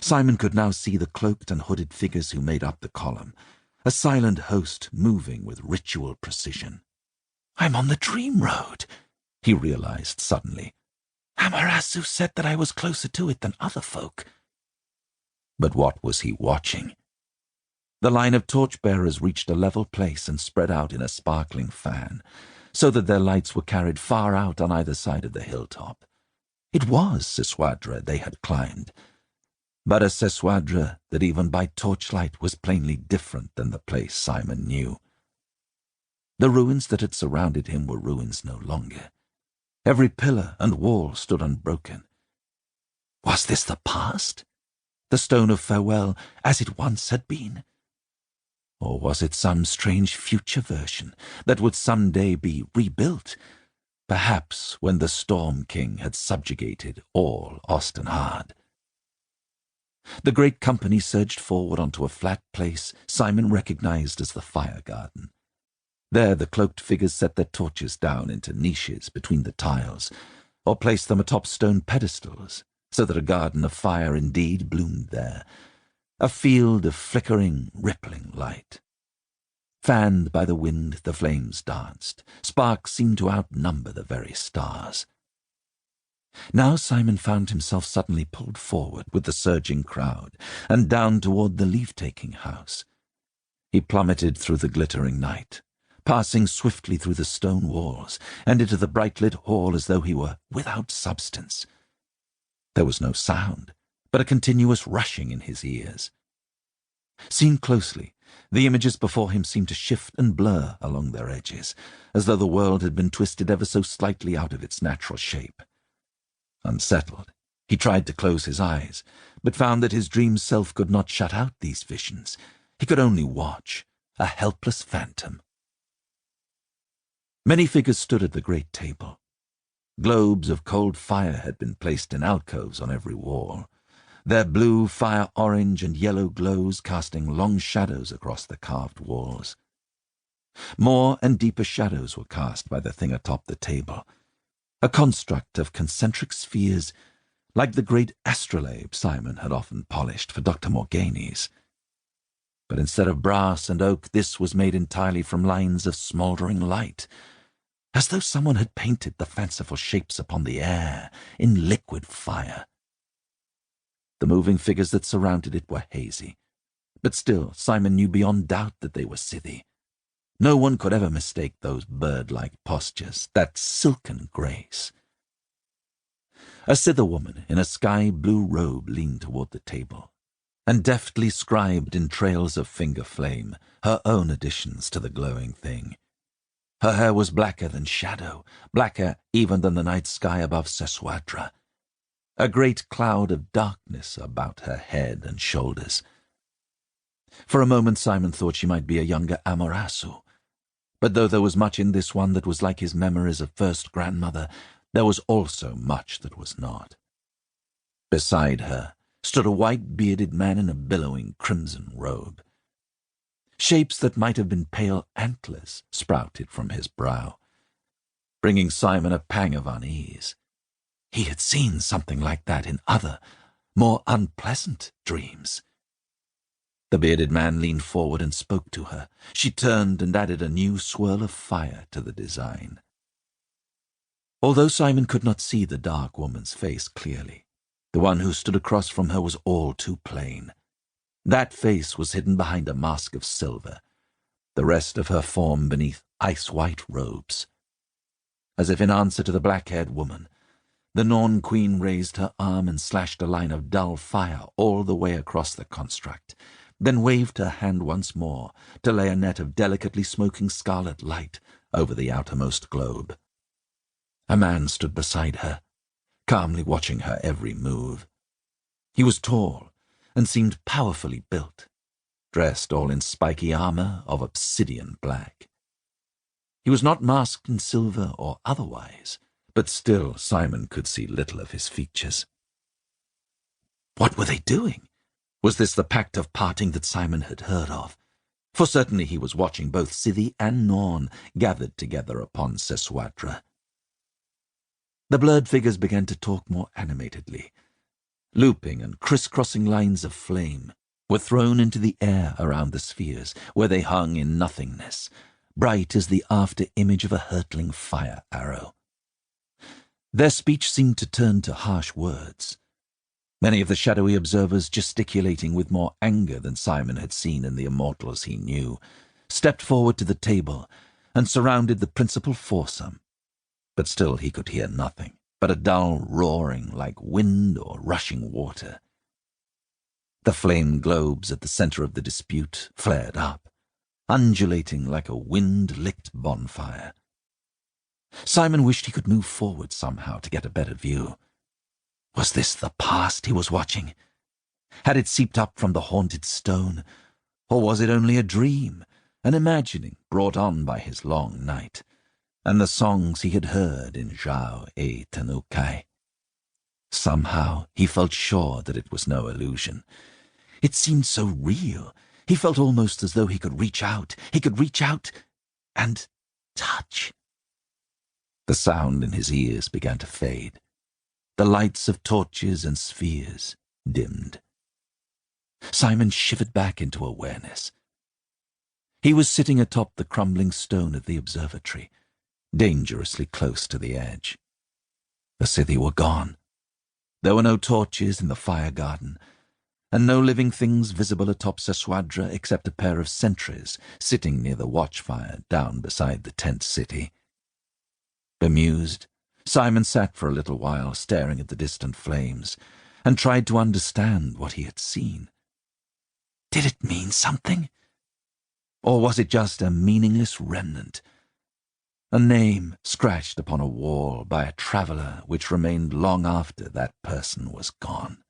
Simon could now see the cloaked and hooded figures who made up the column, a silent host moving with ritual precision. "I'm on the dream road," he realized suddenly. "Amorasu said that I was closer to it than other folk." But what was he watching? The line of torchbearers reached a level place and spread out in a sparkling fan, so that their lights were carried far out on either side of the hilltop. It was Seswadra they had climbed, but a Seswadra that even by torchlight was plainly different than the place Simon knew. The ruins that had surrounded him were ruins no longer. Every pillar and wall stood unbroken. Was this the past? The stone of farewell as it once had been? Or was it some strange future version that would some day be rebuilt, perhaps when the Storm King had subjugated all Osten Ard? The great company surged forward onto a flat place Simon recognized as the fire garden. There the cloaked figures set their torches down into niches between the tiles, or placed them atop stone pedestals, so that a garden of fire indeed bloomed there, a field of flickering, rippling light. Fanned by the wind, the flames danced. Sparks seemed to outnumber the very stars. Now Simon found himself suddenly pulled forward with the surging crowd and down toward the leave-taking house. He plummeted through the glittering night, passing swiftly through the stone walls and into the bright-lit hall as though he were without substance. There was no sound, but a continuous rushing in his ears. Seen closely, the images before him seemed to shift and blur along their edges, as though the world had been twisted ever so slightly out of its natural shape. Unsettled, he tried to close his eyes, but found that his dream self could not shut out these visions. He could only watch, a helpless phantom. Many figures stood at the great table. Globes of cold fire had been placed in alcoves on every wall, their blue, fire-orange, and yellow glows casting long shadows across the carved walls. More and deeper shadows were cast by the thing atop the table, a construct of concentric spheres like the great astrolabe Simon had often polished for Dr. Morgani's. But instead of brass and oak, this was made entirely from lines of smouldering light, as though someone had painted the fanciful shapes upon the air in liquid fire. The moving figures that surrounded it were hazy, but still Simon knew beyond doubt that they were Scythi. No one could ever mistake those bird-like postures, that silken grace. A Scyther woman in a sky-blue robe leaned toward the table, and deftly scribed in trails of finger flame her own additions to the glowing thing. Her hair was blacker than shadow, blacker even than the night sky above Seswadra. A great cloud of darkness about her head and shoulders. For a moment Simon thought she might be a younger Amorasu, but though there was much in this one that was like his memories of first grandmother, there was also much that was not. Beside her stood a white-bearded man in a billowing crimson robe. Shapes that might have been pale antlers sprouted from his brow, bringing Simon a pang of unease. He had seen something like that in other, more unpleasant dreams. The bearded man leaned forward and spoke to her. She turned and added a new swirl of fire to the design. Although Simon could not see the dark woman's face clearly, the one who stood across from her was all too plain. That face was hidden behind a mask of silver, the rest of her form beneath ice-white robes. As if in answer to the black-haired woman, the Norn queen raised her arm and slashed a line of dull fire all the way across the construct, then waved her hand once more to lay a net of delicately smoking scarlet light over the outermost globe. A man stood beside her, calmly watching her every move. He was tall and seemed powerfully built, dressed all in spiky armor of obsidian black. He was not masked in silver or otherwise, but still Simon could see little of his features. What were they doing? Was this the pact of parting that Simon had heard of? For certainly he was watching both Scythi and Norn gathered together upon Seswadra. The blurred figures began to talk more animatedly, Looping and crisscrossing lines of flame were thrown into the air around the spheres, where they hung in nothingness, bright as the after-image of a hurtling fire arrow. Their speech seemed to turn to harsh words, many of the shadowy observers gesticulating with more anger than Simon had seen in the immortals he knew, stepped forward to the table and surrounded the principal foursome. But still he could hear nothing but a dull roaring like wind or rushing water. The flame globes at the center of the dispute flared up, undulating like a wind-licked bonfire. Simon wished he could move forward somehow to get a better view. Was this the past he was watching? Had it seeped up from the haunted stone? Or was it only a dream, an imagining brought on by his long night, and the songs he had heard in Zhao e Tanukai? Somehow he felt sure that it was no illusion. It seemed so real. He felt almost as though he could reach out. He could reach out and touch. The sound in his ears began to fade. The lights of torches and spheres dimmed. Simon shivered back into awareness. He was sitting atop the crumbling stone of the observatory, dangerously close to the edge. The city were gone. There were no torches in the fire garden, and no living things visible atop Seswadra except a pair of sentries sitting near the watchfire down beside the tent city. Bemused, Simon sat for a little while staring at the distant flames and tried to understand what he had seen. Did it mean something? Or was it just a meaningless remnant? A name scratched upon a wall by a traveller which remained long after that person was gone.